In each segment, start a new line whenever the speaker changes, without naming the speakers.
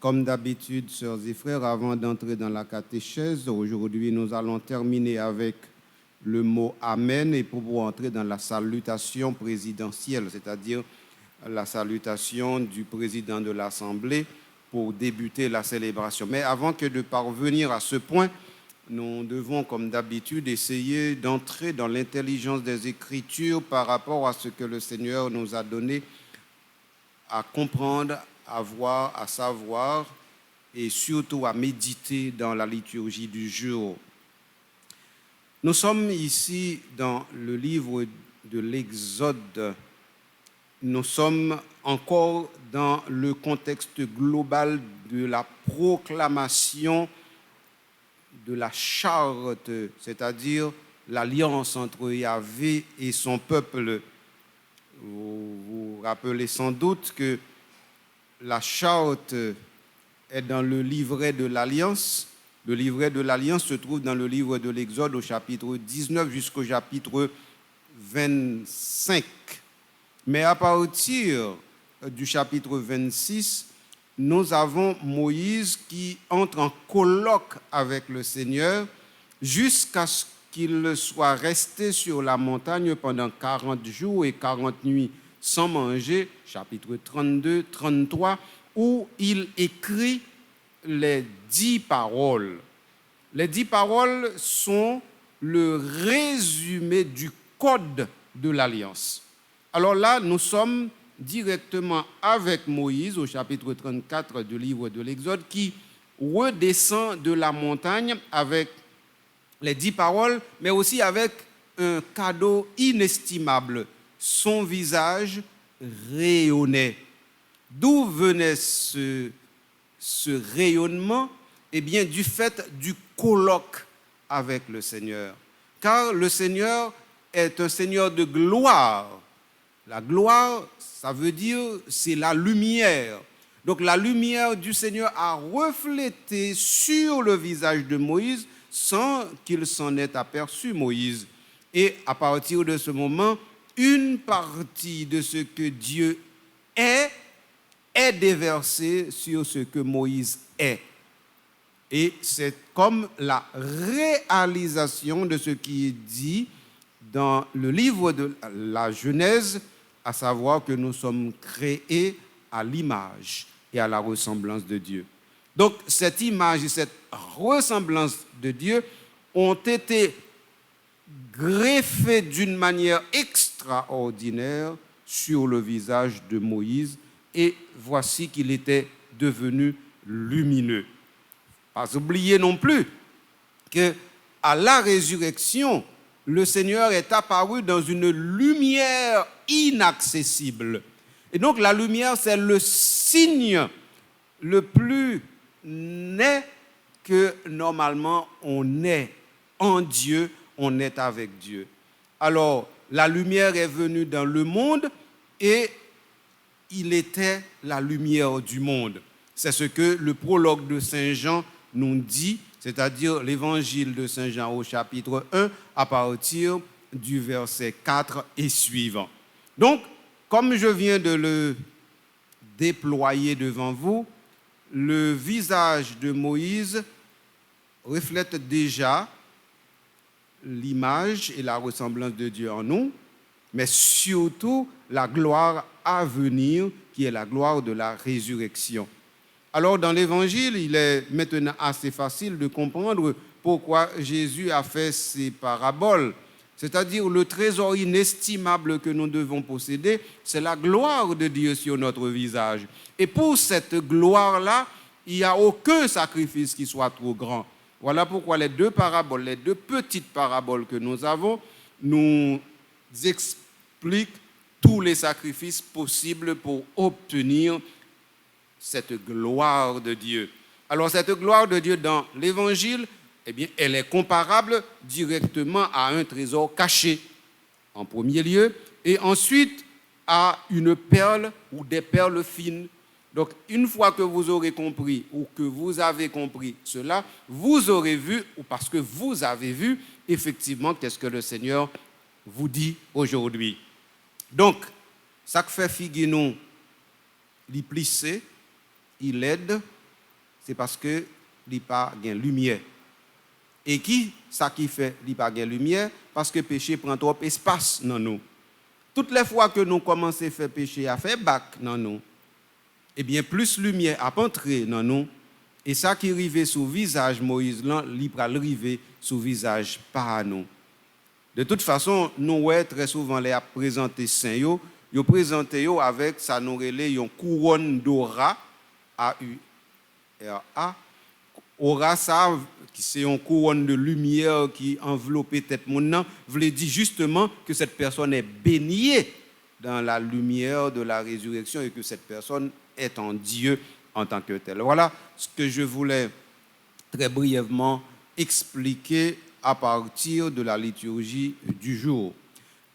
Comme d'habitude, sœurs et frères, avant d'entrer dans la catéchèse, aujourd'hui nous allons terminer avec le mot Amen et pour entrer dans la salutation présidentielle, c'est-à-dire la salutation du président de l'Assemblée pour débuter la célébration. Mais avant que de parvenir à ce point, nous devons, comme d'habitude, essayer d'entrer dans l'intelligence des Écritures par rapport à ce que le Seigneur nous a donné à comprendre, à voir, à savoir et surtout à méditer dans la liturgie du jour. Nous sommes ici dans le livre de l'Exode. Nous sommes encore dans le contexte global de la proclamation de la charte, c'est-à-dire l'alliance entre Yahvé et son peuple. Vous vous rappelez sans doute que la charte est dans le livret de l'Alliance. Le livret de l'Alliance se trouve dans le livre de l'Exode au chapitre 19 jusqu'au chapitre 25. Mais à partir du chapitre 26, nous avons Moïse qui entre en colloque avec le Seigneur jusqu'à ce qu'il soit resté sur la montagne pendant 40 jours et 40 nuits sans manger, chapitre 32, 33, où il écrit les 10 paroles. Les 10 paroles sont le résumé du code de l'Alliance. Alors là, nous sommes directement avec Moïse au chapitre 34 du livre de l'Exode qui redescend de la montagne avec les 10 paroles, mais aussi avec un cadeau inestimable. Son visage rayonnait. D'où venait ce rayonnement? Eh bien, du fait du colloque avec le Seigneur. Car le Seigneur est un Seigneur de gloire. La gloire, ça veut dire, c'est la lumière. Donc la lumière du Seigneur a reflété sur le visage de Moïse sans qu'il s'en ait aperçu, Moïse. Et à partir de ce moment, une partie de ce que Dieu est déversée sur ce que Moïse est. Et c'est comme la réalisation de ce qui est dit dans le livre de la Genèse, à savoir que nous sommes créés à l'image et à la ressemblance de Dieu. Donc, cette image et cette ressemblance de Dieu ont été greffées d'une manière extraordinaire sur le visage de Moïse et voici qu'il était devenu lumineux. Pas oublier non plus qu'à la résurrection, le Seigneur est apparu dans une lumière inaccessible. Et donc la lumière, c'est le signe le plus net que normalement on est en Dieu, on est avec Dieu. Alors, la lumière est venue dans le monde et il était la lumière du monde. C'est ce que le prologue de Saint Jean nous dit, c'est-à-dire l'évangile de Saint Jean au chapitre 1 à partir du verset 4 et suivant. Donc, comme je viens de le déployer devant vous, le visage de Moïse reflète déjà l'image et la ressemblance de Dieu en nous, mais surtout la gloire à venir, qui est la gloire de la résurrection. Alors, dans l'Évangile, il est maintenant assez facile de comprendre pourquoi Jésus a fait ces paraboles. C'est-à-dire le trésor inestimable que nous devons posséder, c'est la gloire de Dieu sur notre visage. Et pour cette gloire-là, il n'y a aucun sacrifice qui soit trop grand. Voilà pourquoi les deux paraboles, les deux petites paraboles que nous avons, nous expliquent tous les sacrifices possibles pour obtenir cette gloire de Dieu. Alors cette gloire de Dieu dans l'Évangile, eh bien, elle est comparable directement à un trésor caché, en premier lieu, et ensuite à une perle ou des perles fines. Donc, une fois que vous aurez compris ou que vous avez compris cela, vous aurez vu, ou parce que vous avez vu, effectivement, qu'est-ce que le Seigneur vous dit aujourd'hui. Donc, ça que fait figuer nous, il plissé, il aide, c'est parce que il n'y a pas de lumière. Et ça qui fait qu'il n'y a pas de lumière? Parce que le péché prend trop d'espace dans nous. Toutes les fois que nous commençons à faire péché, à faire bac dans nous, eh bien, plus lumière a entré dans nous. Et ça qui arrive sous le visage Moïse, il va arriver sous le visage par nous. De toute façon, nous, très souvent, les présentés saints, ils présentent avec ça, nous relève une couronne d'aura, A-U-R-A. Aura, ça, c'est une couronne de lumière qui enveloppe tête mon veut dire justement que cette personne est baignée dans la lumière de la résurrection et que cette personne est en Dieu en tant que tel. Voilà ce que je voulais très brièvement expliquer à partir de la liturgie du jour.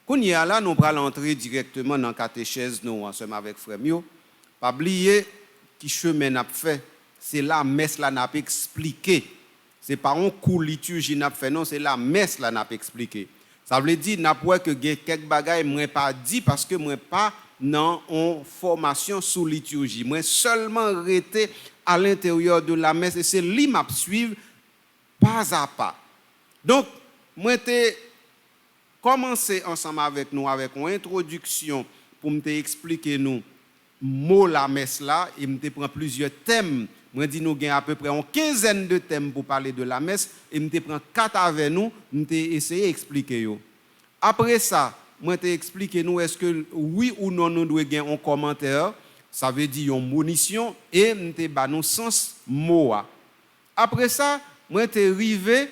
Quand il y a là, nous allons entrer directement dans la catéchèse, nous, ensemble avec Frère Mio. Pas oublier qui chemin n'a fait. C'est la messe là n'a pas expliqué. C'est pas un cours liturgie n'a fait, non, c'est la messe là n'a pas expliqué. Ça veut dire n'a pas que quelques bagages moi pas dit parce que moi pas dans une formation sous liturgie. Moi seulement resté à l'intérieur de la messe et c'est lui m'a suivre pas à pas. Donc moi t'ai commencé ensemble avec nous avec une introduction pour me expliquer nous mot la messe là et me prend plusieurs thèmes. Moi dis nous gain à peu près une quinzaine de thèmes pour parler de la messe et me prend 4 avec nous, me essayer expliquer yo. Après ça, moi t'ai expliqué nous est-ce que oui ou non nous doit gagner un commentaire, ça veut dire une monition et m'te ba nous sens mot. Après ça, moi t'ai arrivé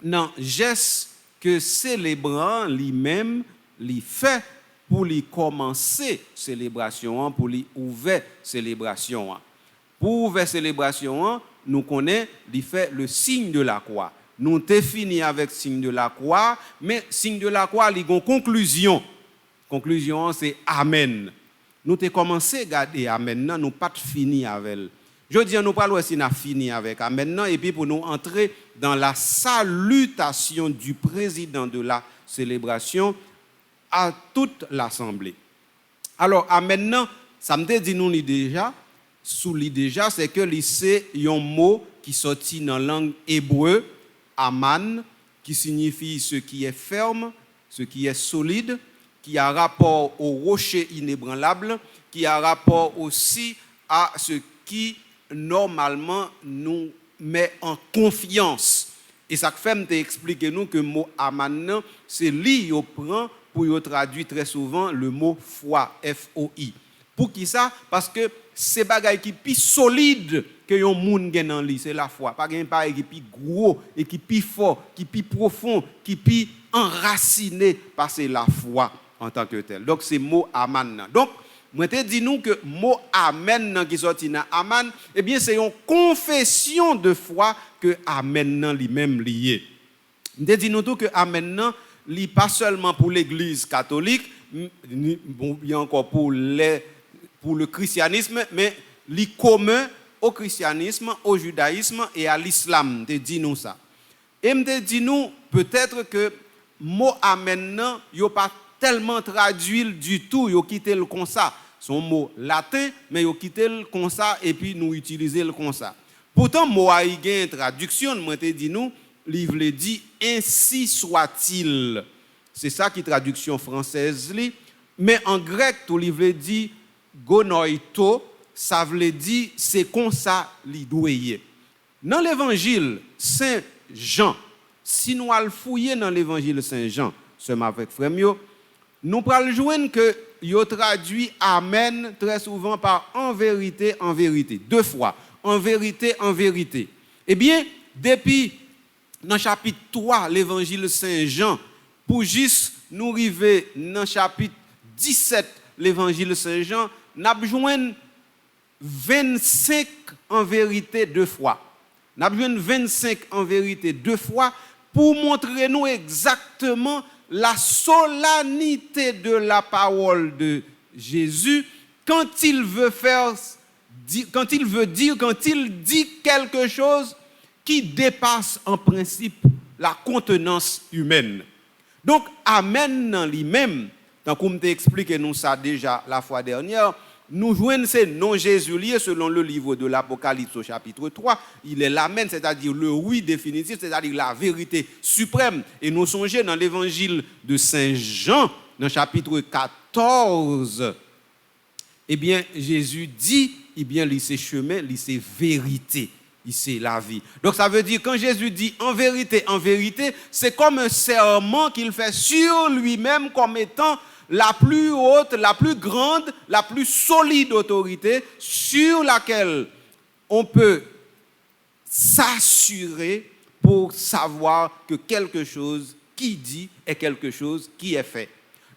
dans geste que célébrant lui-même lui fait pour lui commencer célébration, pour lui ouvrir célébration. Pour ouvrir célébration, nous connaissons, il fait le signe de la croix. Nous t'ai fini avec signe de la croix, mais signe de la croix, il y a une conclusion. Conclusion, c'est Amen. Nous t'ai commencé à garder Amen, nous pas fini avec elle. Je dis, nous parlons si nous avons fini avec Amen, et puis pour nous entrer dans la salutation du président de la célébration à toute l'assemblée. Alors, Amen, ça me dit nous déjà, c'est que c'est un mot qui sortit dans la langue hébreu, Aman, qui signifie ce qui est ferme, ce qui est solide, qui a rapport au rocher inébranlable, qui a rapport aussi à ce qui normalement nous met en confiance. Et ça fait m'expliquer nous que le mot Aman, c'est lui qui prend pour traduire très souvent le mot foi, F-O-I. Pour qui ça? Parce que c'est bagaille qui plus solide que yon moun gen dans li, c'est la foi. Pas gen pas qui plus gros et qui plus fort, qui plus profond, qui plus enraciné par c'est la foi en tant que tel. Donc c'est mot aman. Donc moi te dis nous que mot amen qui sorti dans aman, eh bien c'est une confession de foi que amen nan lui-même lié. Me te dis nous tout que amen nan li pas seulement pour l'église catholique, bon bien encore pour le christianisme, mais li commun au christianisme, au judaïsme et à l'islam. Te dis nous ça. Et me te dis nous peut-être que mot amen nan yo pas tellement traduit du tout, yo quitté le comme ça. Son mot latin, mais yo quitté le comme ça et puis nous utiliser le comme ça. Pourtant mot a une traduction, moi te dis nous, livre le dit ainsi soit-il. C'est ça qui traduction française li, mais en grec tout livre dit gonoito, ça veut dire c'est comme ça li doye. Dans l'évangile Saint Jean, si nous allons fouiller dans l'évangile Saint Jean, c'est avec frère Mio, nous pral joindre que yo traduit amen très souvent par en vérité, deux fois, en vérité. Eh bien, depuis dans chapitre 3 l'évangile Saint Jean, pour juste nous arriver dans chapitre 17 l'évangile Saint Jean, n'a besoin 25 en vérité deux fois. N'a besoin 25 en vérité deux fois pour montrer nous exactement la solennité de la parole de Jésus quand il dit quelque chose qui dépasse en principe la contenance humaine. Donc, amen dans lui-même, tant qu'on t'a expliqué nous ça déjà la fois dernière, nous joignons ces noms Jésus liés selon le livre de l'Apocalypse au chapitre 3. Il est l'amen, c'est-à-dire le oui définitif, c'est-à-dire la vérité suprême. Et nous songeons dans l'évangile de Saint Jean, dans le chapitre 14, eh bien, Jésus dit, eh bien, c'est chemin, c'est vérité, c'est la vie. Donc, ça veut dire, quand Jésus dit en vérité, c'est comme un serment qu'il fait sur lui-même comme étant la plus haute, la plus grande, la plus solide autorité sur laquelle on peut s'assurer pour savoir que quelque chose qui dit est quelque chose qui est fait.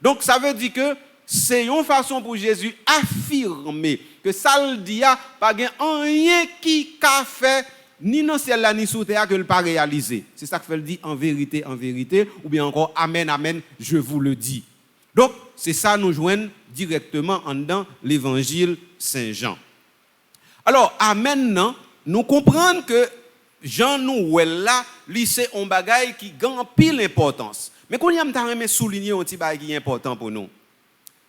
Donc, ça veut dire que c'est une façon pour Jésus affirmer que ça le dit, pas rien qui a fait ni dans le ciel ni sous terre que le pas réalisé. C'est ça que fait le dit en vérité, ou bien encore amen, amen, je vous le dis. Donc, c'est ça nous joignons directement en dans l'évangile Saint-Jean. Alors, amen, non, nous comprenons que Jean nous là, c'est un bagage qui gagne pile importance. Mais quand on a souligner un petit bagage qui est important pour nous.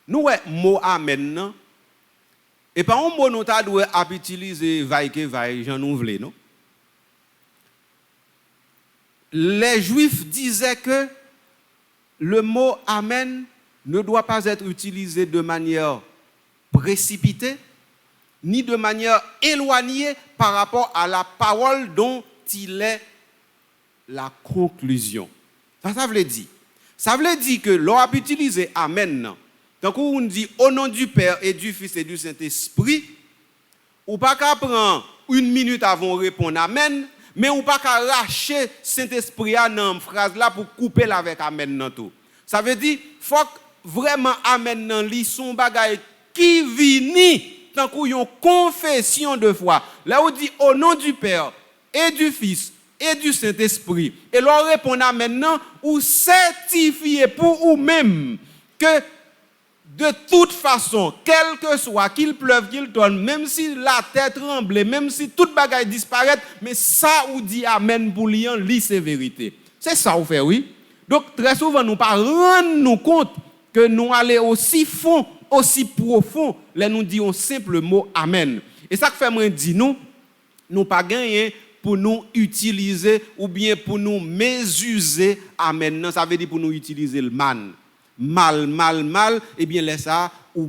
Nous, le mot amen, non? Et par un mot, nous devons utiliser vaille que vaille, Jean nous voulons, non? Les Juifs disaient que le mot amen ne doit pas être utilisé de manière précipitée, ni de manière éloignée par rapport à la parole dont il est la conclusion. Ça veut dire. Ça veut dire que l'on a utilisé amen, non? Donc, on dit au nom du Père et du Fils et du Saint-Esprit, ou pas qu'à prendre une minute avant de répondre amen, mais ou pas qu'à racher Saint-Esprit dans une phrase là pour couper avec amen dans tout. Ça veut dire, faut vraiment amen dans li son bagay qui vini tant qu'on confession de foi. Là où dit au nom du Père et du Fils et du Saint-Esprit. Et l'on répond amen maintenant ou certifier pour vous-même que de toute façon, quel que soit, qu'il pleuve, qu'il tonne, même si la tête tremble, même si toute bagaille disparaît, mais ça ou dit amen pour lui, c'est vérité. C'est ça ou fait, oui. Donc, très souvent, nous ne rendons nous compte que nous allons aussi fond, aussi profond, là nous disons simple mot amen. Et ça que fait moi dire nous pas gagner pour nous utiliser ou bien pour nous mésuser amen. Non, ça veut dire pour nous utiliser le mal, et bien laisse ça ou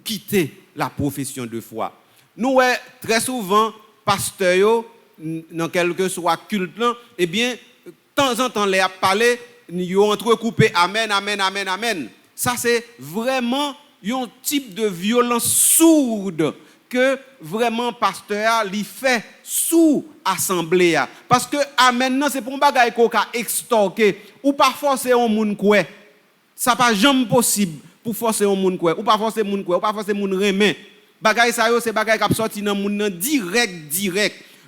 quitter la profession de foi. Nous très souvent pasteurs dans quel que soit culte là, et bien de temps en temps les a parlé, ils ont entrecoupé amen. Ça c'est vraiment un type de violence sourde que vraiment pasteur li fait sous assemblée parce que amen non c'est pour un bagage qu'on a extorqué ou pas forcer un monde quoi. Ça pas jamais possible pour forcer un monde quoi ou pas forcer monde quoi ou pas forcer monde remet bagay ça yo c'est bagay qui sorti dans monde direct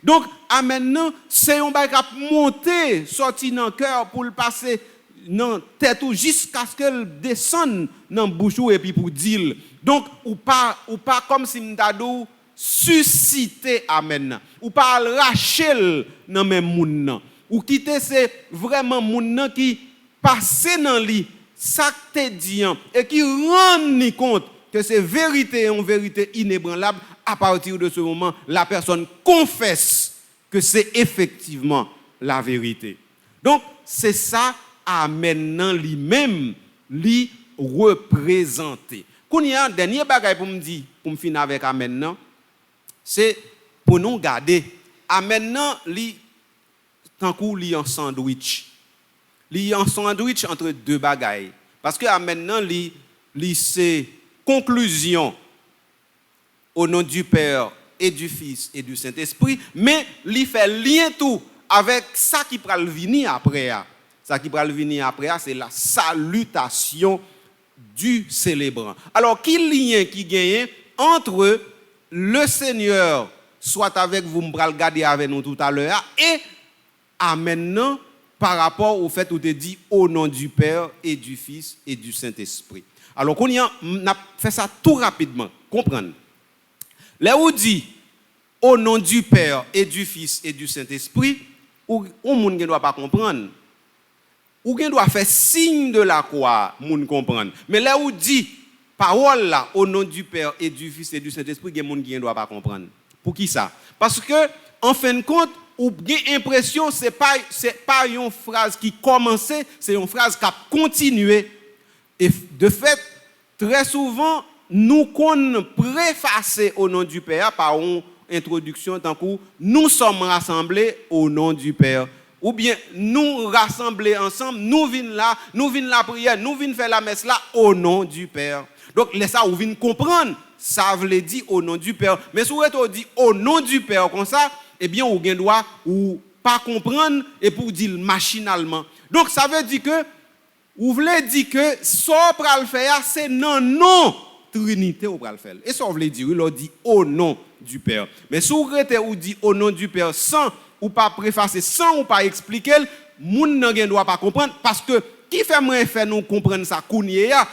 donc amen non c'est un bagay qui monter sorti dans cœur pour le passer dans tête ou jusqu'à ce qu'elle descende dans bouche et puis pour dire donc ou pas comme si m'tadou susciter amen ou pas racher dans même monde ou quitter c'est vraiment monde qui passer dans lui ça te dit et qui rend compte que c'est vérité une vérité inébranlable. À partir de ce moment la personne confesse que c'est effectivement la vérité. Donc c'est ça amen nan lui-même lui représenter. Qu'on y a dernier bagay pour me dire pour me finir avec amen nan c'est pour nous garder amen nan li tant kou li en sandwich. Li en sandwich entre deux bagay parce que amen nan li c'est conclusion au nom du Père et du Fils et du Saint-Esprit mais li fait lien tout avec ça qui pral venir après. Ça qui va venir après, c'est la salutation du célébrant. Alors, quel lien qui gagne entre le Seigneur, soit avec vous, me regarder avec nous tout à l'heure, et à maintenant, par rapport au fait où tu dit au nom du Père et du Fils et du Saint-Esprit. Alors, on a fait ça tout rapidement, comprendre. Là où dit au nom du Père et du Fils et du Saint-Esprit, ou monde ne doit pas comprendre. Ou bien doit faire signe de la croix, moun comprendre. Mais là où dit parole là, au nom du Père et du Fils et du Saint-Esprit, il y a des gens qui ne doivent pas comprendre. Pour qui ça? Parce que, en fin de compte, ou bien impression, c'est pas une phrase qui commençait, c'est une phrase qui a continué. Et de fait, très souvent, nous qu'on préfacer au nom du Père par une introduction, tant que nous sommes rassemblés au nom du Père. Ou bien nous rassembler ensemble, nous venons là, nous venons la prière, nous venons faire la messe là au nom du Père. Donc, laissez ça, vous venez comprendre, ça veut dire au nom du Père. Mais si vous dites au nom du Père comme ça, eh bien, vous avez droit ou pas comprendre et pour dire machinalement. Donc, ça veut dire que, vous voulez dire que, ce qu'on va le faire, c'est non Trinité ou le faire. Et ça, vous voulez dire, il dit au nom du Père. Mais si vous dites au nom du Père sans ou pas préfacer, sans ou pas expliquer, moun ne doit pas comprendre parce que qui fait moins faire nous comprendre ça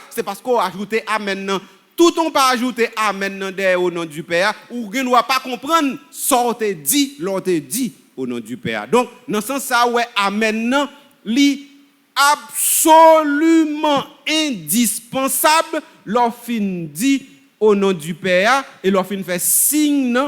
c'est parce qu'on a ajouté amen. Tout on pas ajouter amen derrière au nom du Père ou ne doit pas comprendre sorte dit l'autre dit au nom du Père. Donc dans ce sens ça ouais amen li absolument indispensable lorsqu'il dit au nom du Père et lorsqu'il fait signe.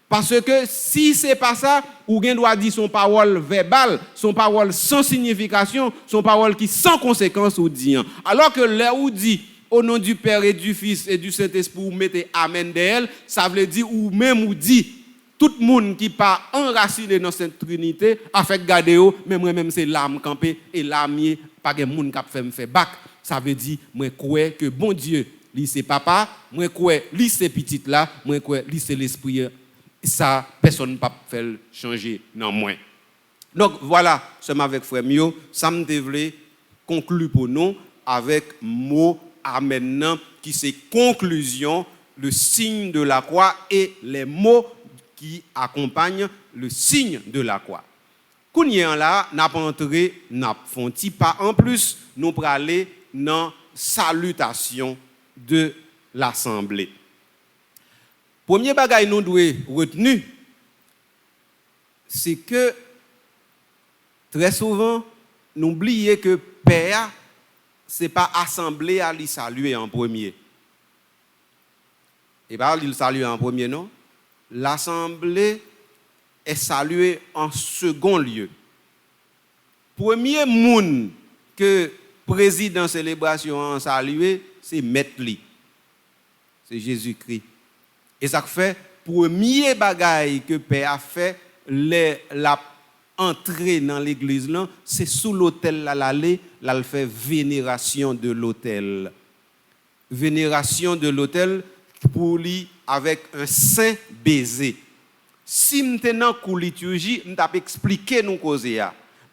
Parce que si ce n'est pas ça, ou bien doit dire son parole verbale, son parole sans signification, son parole qui sans conséquence ou dit. Alors que là où dit au nom du Père et du Fils et du Saint-Esprit, vous mettez amen d'elle, ça veut dire ou même ou dit tout le monde qui pas enraciné dans cette Trinité a fait garder mais moi-même c'est l'âme campée et l'âme pas de monde qui fait me faire bac. Ça veut dire moi crois que bon Dieu, lui c'est papa, moi crois lui c'est petit là, moi crois lui c'est l'esprit. Ça, personne ne peut faire changer non moins. Donc voilà, c'est avec frère Mio, ça me devait conclure pour nous avec mot amen qui c'est conclusion, le signe de la croix et les mots qui accompagnent le signe de la croix. Kounien là, n'a pas entré, n'a font pas en plus, nous pour aller dans salutation de l'assemblée. Premier bagage nous devons retenir, c'est que très souvent, nous oublions que Père, ce n'est pas assemblée à lui saluer en premier. Et pas lui saluer en premier, non. L'assemblée est saluée en second lieu. Premier monde que président célébration a salué, c'est Maître Li. C'est Jésus-Christ. Et ça fait, premier bagaille que Père a fait, la entrée dans l'église, c'est sous l'autel, là, fait vénération de l'autel. Vénération de l'autel pour lui avec un saint baiser. Si maintenant pour liturgie, je t'ai expliqué nous causer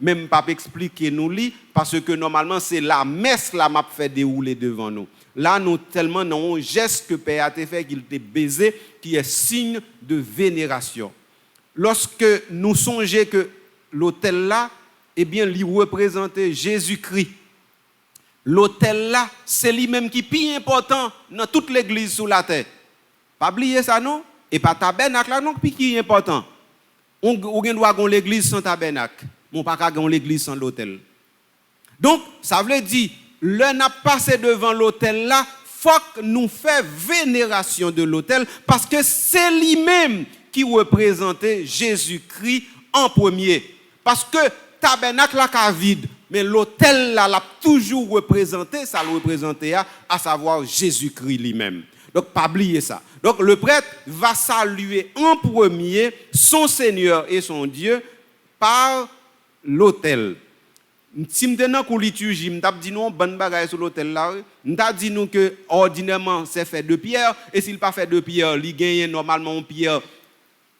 même pas expliquer nous li parce que normalement c'est la messe la m'a fait dérouler devant nous. Là nous tellement non un geste que Père a fait qu'il t'a baisé qui est signe de vénération. Lorsque nous songeons que l'autel là eh bien lui représentait Jésus-Christ. L'autel là c'est lui-même qui est plus important dans toute l'église sur la terre. Pas oublier ça non et pas tabernacle là non qui est important. On doit avoir l'église sans tabernacle. On pas gagner l'église sans l'autel. Donc, ça veut dire, le n'a passé devant l'autel là, faut que nous fassions vénération de l'autel parce que c'est lui-même qui représentait Jésus-Christ en premier. Parce que tabernacle là vide, mais l'autel là l'a toujours représenté, ça le représentait à savoir Jésus-Christ lui-même. Donc, pas oublier ça. Donc, le prêtre va saluer en premier son Seigneur et son Dieu par l'autel. Si nous sommes en liturgie, nous avons dit nous bonne bagaille sur l'autel là, nous avons dit nous que ordinairement c'est fait de pierre et s'il pas fait de pierre, il gagne normalement une pierre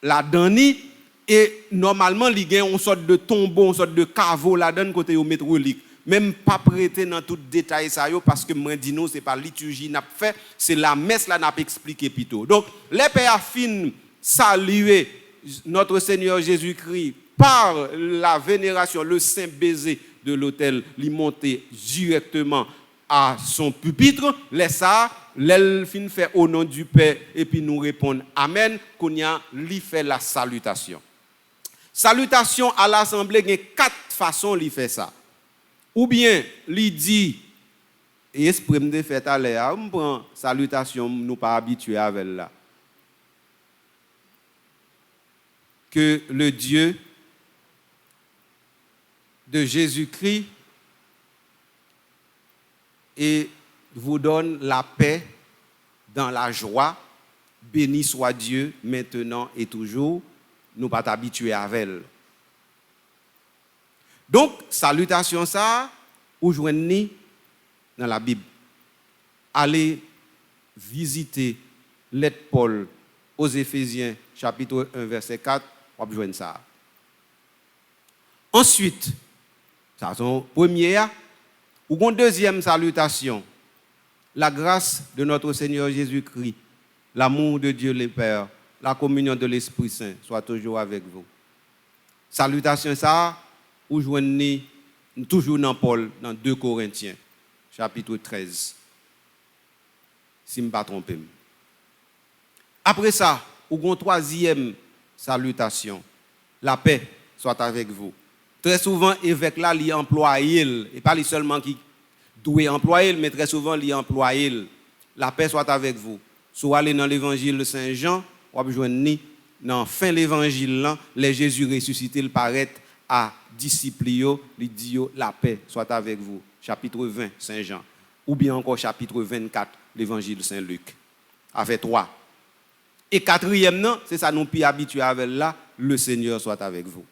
la dani et normalement il gagne une sorte de tombeau, une sorte de caveau la donne côté au mettre relique. Même pas prêter dans tout détail ça yo parce que moi dis nous c'est pas liturgie n'a fait, c'est la messe là n'a pas expliqué plutôt. Donc les pères fin saluer notre Seigneur Jésus-Christ par la vénération, le saint baiser de l'autel, lui monter directement à son pupitre, laisse ça, l'elfine fait au nom du Père et puis nous répondre Amen, qu'on y a lui fait la salutation. Salutation à l'assemblée, il y a 4 façons de faire ça. Ou bien, lui dit Et esprit me fait à l'air, on prend salutation, nous pas habitués avec là. Que le Dieu de Jésus-Christ et vous donne la paix dans la joie. Béni soit Dieu maintenant et toujours. Nous pas habitués avec elle. Donc, salutation ça, ou joignez dans la Bible. Allez visiter lettre Paul aux Éphésiens, chapitre 1, verset 4, on va joindre ça. Ensuite, ça c'est une première, ou une deuxième salutation. La grâce de notre Seigneur Jésus-Christ, l'amour de Dieu le Père, la communion de l'Esprit Saint soit toujours avec vous. Salutation ça, ou joignez toujours dans Paul, dans 2 Corinthiens, chapitre 13. Si je ne me pas trompé. Après ça, ou une troisième salutation. La paix soit avec vous. Très souvent, évêque là, il emploie, et pas seulement qui doit employer, mais très souvent, il emploie. La paix soit avec vous. Si vous allez dans l'évangile de Saint Jean, vous avez joindre dans fin de l'évangile, les Jésus ressuscité, il paraît à disciples, il dit la paix soit avec vous. Chapitre 20, Saint Jean. Ou bien encore chapitre 24, l'évangile de Saint Luc. Avec 3. Et quatrième, c'est ça nous plus habitués avec là, le Seigneur soit avec vous.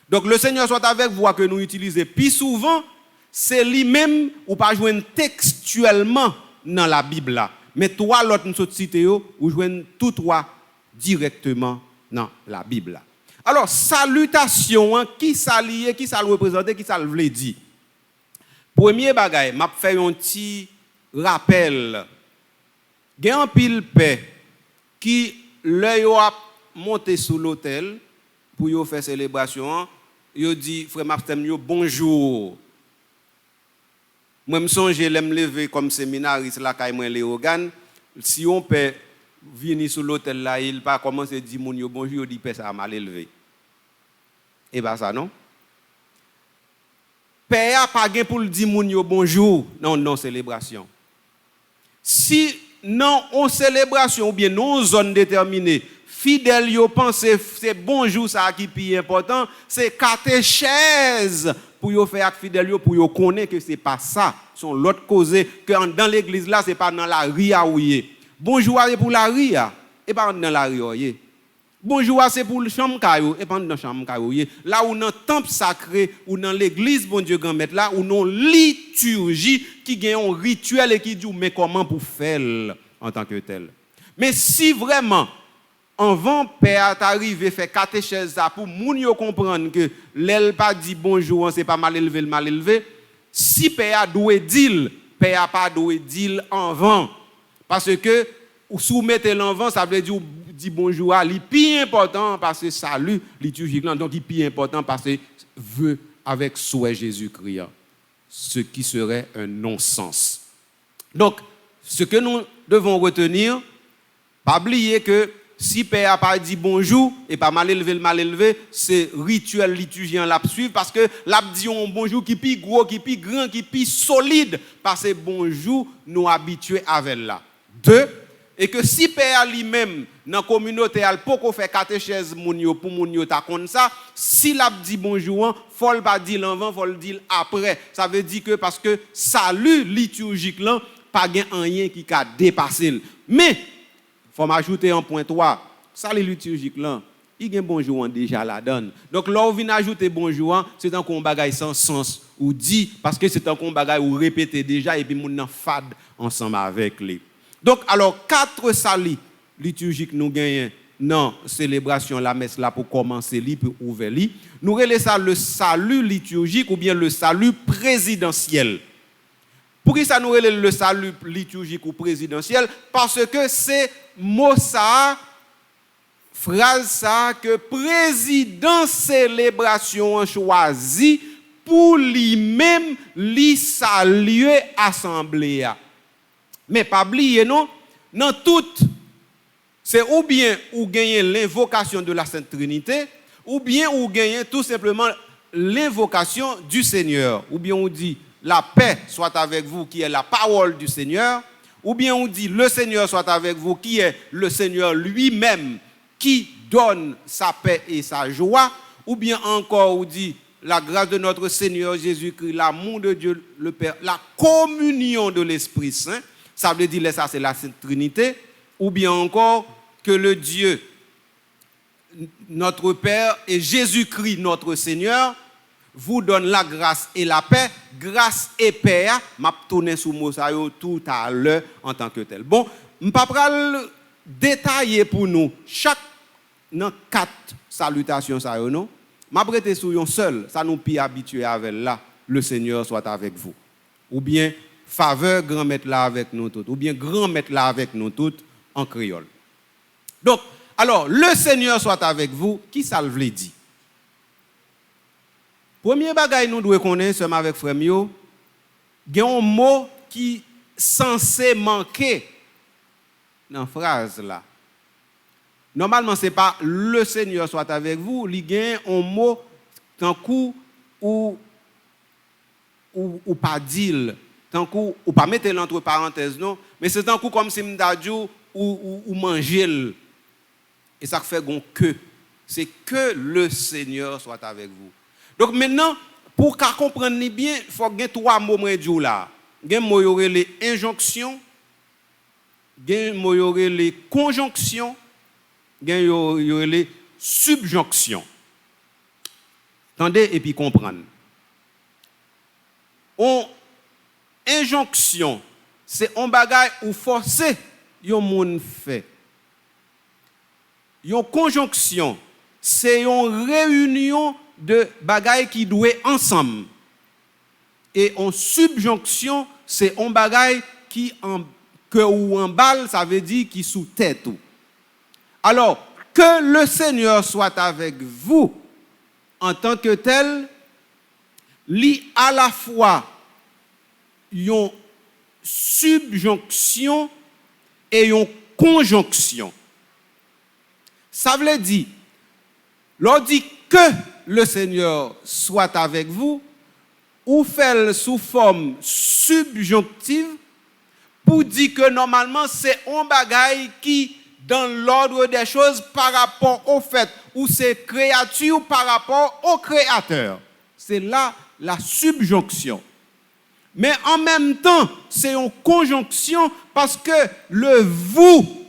Donc le Seigneur soit avec vous que nous utilisons plus souvent, c'est lui-même ou pas joindre textuellement dans la Bible là. Mais toi l'autre nous cité ou joindre tout trois directement dans la Bible là. Alors salutation qui ça lié, qui ça représente, qui ça veut dire. Premier bagay, m'a fait un petit rappel. Il y a un pile paix qui l'œil a monté sous l'autel pour yo faire célébration, yo dit frère Martin yo bonjour. Moi me songe l'aime lever comme séminariste là kay moi Léogan, si on peut venir sous l'autel là, il pas commencer dire moun yo bonjour, yo dit paix ça mal élevé. Et pas ça non? Paix a pas gain pour dire moun yo bonjour, non célébration. Si non en célébration ou bien non zone déterminée, fidèle yo pense c'est bonjour ça qui est important, c'est catéchèse pour yo faire avec fidèle yo pour yo connaître que c'est pas ça, son l'autre cause que dans l'église là c'est pas dans la ria ouye. Bonjour c'est pour la ria et pas dans la ria. Bonjour c'est pour le chambre caillou et pas dans chambre caillou. Là où dans temple sacré ou dans l'église bon Dieu grand mettre là ou non liturgie qui gagne un rituel et qui dit mais comment pour faire en tant que tel. Mais si vraiment avant père t'arriver faire catéchèse ça pour moun yo comprendre que l'elle pas dit bonjour c'est pas mal élevé le mal élevé, si père doit dire père pas doit dire avant parce que ou soumettez l'envant ça veut dire dit bonjour à lui plus important parce que salut liturgique donc il plus important parce que veut avec souhait Jésus-Christ ce qui serait un non-sens. Donc ce que nous devons retenir, pas oublier que si père a pas dit bonjour et pas mal élevé le mal élevé, c'est rituel liturgien l'a suivre parce que l'a dit un bonjour qui plus gros, qui plus grand, qui plus solide parce que bonjour nous habitués avec là. 2 et que si père lui-même dans la communauté al poko fait catéchèse moun yo pour moun yo ta konn ça, si l'a dit bonjour, faut pas dire l'avant, faut le dire après. Ça veut dire que parce que salut liturgique là pas gain rien qui a dépassé. Mais faut m'ajouter un point 3, salut liturgique là, il gain bonjour déjà la donne. Donc là on vient ajouter bonjour, c'est un bagage sans sens ou dit parce que c'est un bagage ou répéter déjà et puis moun nan fade ensemble avec lui. Donc, alors, 4 saluts liturgiques nous gagnons dans la célébration, la messe là pour commencer, pour ouvrir. Nous relèvons ça le salut liturgique ou bien le salut présidentiel. Pour qui ça nous relève le salut liturgique ou présidentiel? Parce que c'est mot ça, phrase ça, que président célébration choisi pour lui-même lui saluer assemblée. Mais pas oublier non, dans tout, c'est ou bien ou gagner l'invocation de la Sainte Trinité, ou bien ou gagner tout simplement l'invocation du Seigneur, ou bien on dit la paix soit avec vous, qui est la parole du Seigneur, ou bien on dit le Seigneur soit avec vous, qui est le Seigneur lui-même, qui donne sa paix et sa joie, ou bien encore on dit la grâce de notre Seigneur Jésus-Christ, l'amour de Dieu le Père, la communion de l'Esprit Saint, ça veut dire ça c'est la Sainte Trinité, ou bien encore que le Dieu, notre Père et Jésus-Christ, notre Seigneur, vous donne la grâce et la paix. Grâce et paix, m'a tourné sous mot ça tout à l'heure en tant que tel. Bon, je ne vais pas détailler pour nous chaque dans 4 salutations ça non. M'a prêté sur un seul, ça nous pi habitué avec là, le Seigneur soit avec vous. Ou bien faveur grand maître là avec nous toutes, ou bien grand maître là avec nous toutes en créole. Donc, alors, le Seigneur soit avec vous, qui ça le veut dire? Premier bagay nous devons connaître seulement avec frère Mio, il y a un mot qui censé manquer dans la phrase là. Normalement, ce n'est pas le Seigneur soit avec vous, il y a un mot tant coup ou pas dire, tant coup ou pas mettre l'entre parenthèses non, mais c'est tant coup comme si m'dadjou ou manger. Et ça fait que c'est que le Seigneur soit avec vous. Donc maintenant, pour qu'on comprenne bien, il faut qu'il y ait 3 mots là. Il y a les injonctions, il y a les conjonctions, il y a les subjonctions. Attendez et puis comprendre. Injonction, c'est un bagage ou forcer yon moun fait. Une conjonction, c'est une réunion de bagailles qui doivent ensemble. Et en subjonction, c'est un bagaille qui que ou en balle, ça veut dire qui sous tête. Alors, que le Seigneur soit avec vous en tant que tel, lit à la fois une subjonction et une conjonction. Ça veut dire, l'on dit que le Seigneur soit avec vous, ou fait sous forme subjonctive, pour dire que normalement c'est un bagaille qui, dans l'ordre des choses, par rapport au fait, ou c'est créature par rapport au créateur. C'est là la subjonction. Mais en même temps, c'est une conjonction parce que le vous,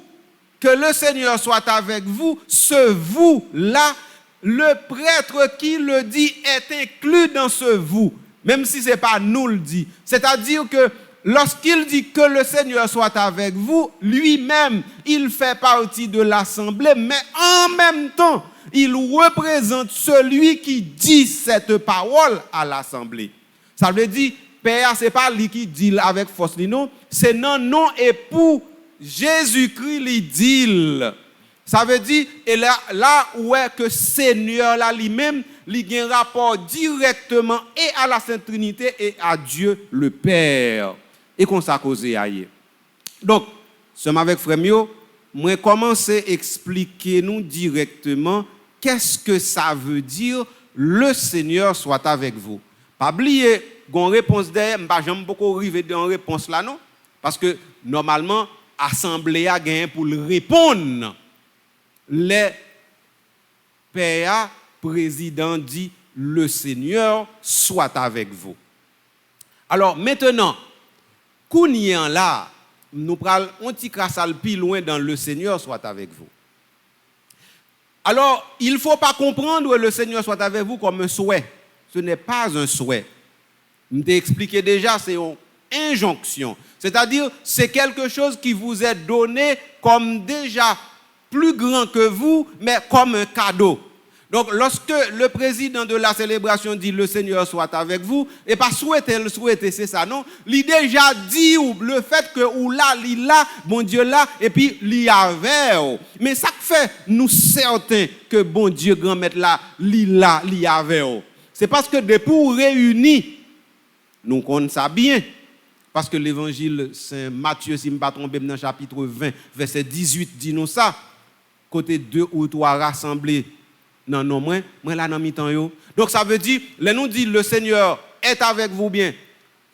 que le Seigneur soit avec vous, ce vous-là, le prêtre qui le dit est inclus dans ce vous, même si ce n'est pas nous le dit. C'est-à-dire que lorsqu'il dit que le Seigneur soit avec vous, lui-même, il fait partie de l'assemblée, mais en même temps, il représente celui qui dit cette parole à l'assemblée. Ça veut dire, Père, ce n'est pas lui qui dit avec force, non, c'est non et pour Jésus-Christ lui dit. Ça veut dire, et là où est que Seigneur là lui-même, il a un rapport directement et à la Sainte Trinité et à Dieu le Père. Et qu'on s'est causé ailleurs. Donc, sommes avec frère Mio, moi commencer à expliquer nous directement qu'est-ce que ça veut dire le Seigneur soit avec vous. Pas oublier, gon réponse derrière, j'aime beaucoup arriver dans réponse là non parce que normalement assemblée a gagné pour le répondre. Les pères président dit le Seigneur soit avec vous. Alors maintenant, Kounien là, nous prenons un petit crassal plus loin dans le Seigneur soit avec vous. Alors, il ne faut pas comprendre le Seigneur soit avec vous comme un souhait. Ce n'est pas un souhait. Je t'ai expliqué déjà, c'est une injonction. C'est-à-dire, c'est quelque chose qui vous est donné comme déjà plus grand que vous, mais comme un cadeau. Donc, lorsque le président de la célébration dit le Seigneur soit avec vous, et pas souhaiter, c'est ça, non? Il déjà dit le fait que ou là, bon Dieu là, et puis il avait. Mais ça fait nous certains que bon Dieu grand maître là, il avait. C'est parce que depuis nous réunis, nous connaissons ça bien. Parce que l'évangile Saint Matthieu, si je ne me trompe pas, dans le chapitre 20, verset 18, dit nous ça. Côté 2 ou 3 rassemblés. Non, moi là dans mi-temps yo. Donc ça veut dire, nous dit le Seigneur est avec vous bien.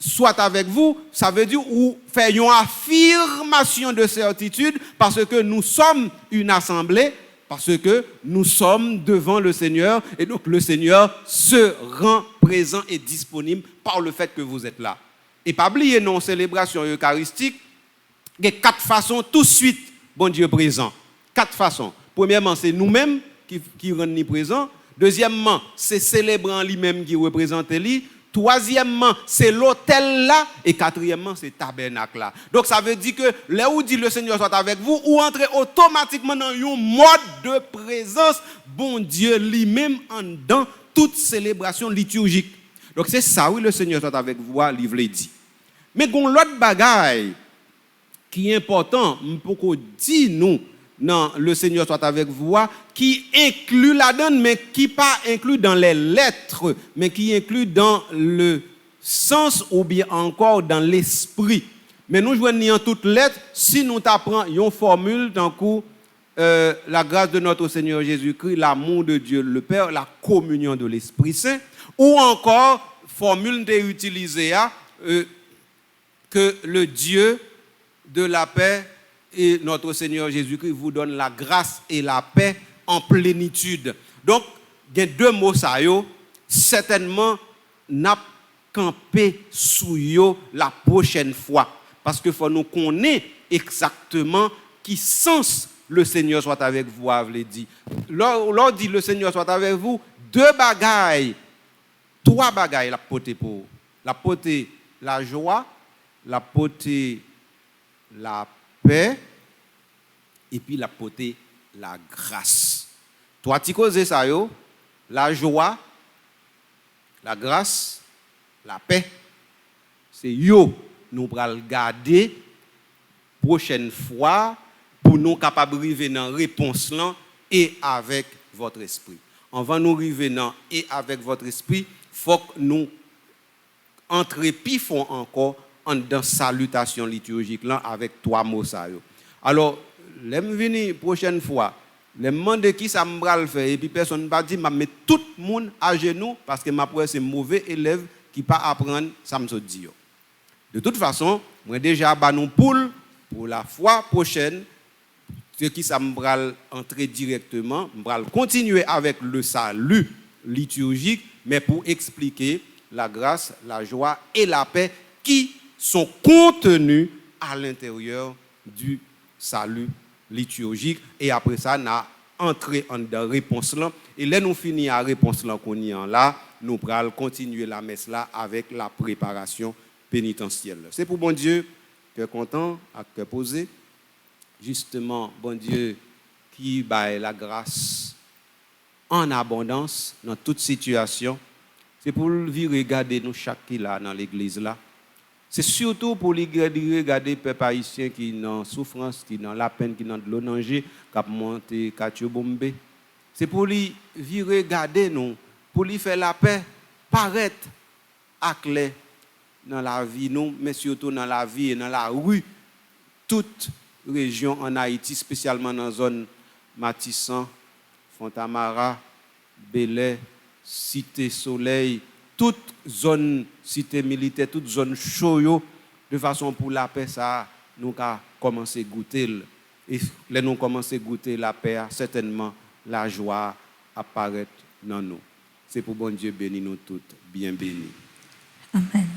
soit avec vous, ça veut dire ou faire une affirmation de certitude parce que nous sommes une assemblée, parce que nous sommes devant le Seigneur et donc le Seigneur se rend présent et disponible par le fait que vous êtes là. Et pas oublier non célébration eucharistique, il y a 4 façons tout de suite bon Dieu présent. 4 façons. Premièrement, c'est nous-mêmes qui rendons présents. Deuxièmement, c'est célébrant lui-même qui représente lui. Troisièmement, c'est l'autel là. Et quatrièmement, c'est tabernacle là. Donc ça veut dire que là où dit le Seigneur soit avec vous, ou entrez automatiquement dans un mode de présence, bon Dieu lui-même en dans toute célébration liturgique. Donc c'est ça, oui, le Seigneur soit avec vous, livre dit. Mais il y a l'autre bagaille qui est important, pour dire nous, non, le Seigneur soit avec vous, qui inclut la donne, mais qui pas inclut dans les lettres, mais qui inclut dans le sens ou bien encore dans l'esprit. Mais nous joignons toutes lettres si nous apprenons une formule d'un coup, la grâce de notre Seigneur Jésus-Christ, l'amour de Dieu le Père, la communion de l'Esprit Saint, ou encore formule utilisée que le Dieu de la paix et notre Seigneur Jésus-Christ vous donne la grâce et la paix en plénitude. Donc, il y a 2 mots ça yo, certainement n'a campé sous yo la prochaine fois parce que faut nous connaître exactement qui sens le Seigneur soit avec vous veut dire. Lors dit le Seigneur soit avec vous, 2 bagailles, 3 bagailles la porter pour la porter la joie, la porter la paix et puis la porter la grâce. 3 petits causes ça yo, la joie, la grâce, la paix. C'est yo nous pral garder prochaine fois pour nous capables arriver dans réponse là et avec votre esprit. On va nous arriver dans et avec votre esprit, faut que nous entrer pifon encore dans salutation liturgique là avec 3 mots ça yo. Alors, l'aime venir prochaine fois, les demander qui ça me le faire et puis personne va dire m'a mettre tout le monde à genoux parce que ma presse c'est mauvais élève qui pas apprendre ça me dit. De toute façon, moi déjà ba nous pour la fois prochaine ce qui ça me entrer directement, me continuer avec le salut liturgique mais pour expliquer la grâce, la joie et la paix qui sont contenus à l'intérieur du salut liturgique et après ça n'a entré en dans réponse là et là nous finit à réponse là qu'on y en là nous pral continuer la messe là avec la préparation pénitentielle. C'est pour bon Dieu que content à que posé justement bon Dieu qui baille la grâce en abondance dans toute situation. C'est pour lui regarder nous chaque qui là dans l'église là. C'est surtout pour les regarder les peuples haïtiens qui sont en souffrance, qui sont dans la peine, qui sont dans le danger, qui ont monté, qui ont bombé. C'est pour lui regarder nous, pour lui faire la paix, paraître à clair dans la vie, nous, mais surtout dans la vie et dans la rue, toute région en Haïti, spécialement dans la zone Matissan, Fontamara, Belay, Cité Soleil, toute zone cité militaire, toute zone chaude, de façon pour la paix, ça, nous avons commencé à goûter. Et là, nous commençons à goûter la paix, certainement la joie apparaît dans nous. C'est pour bon Dieu bénir nous toutes, bien bénis.
Amen.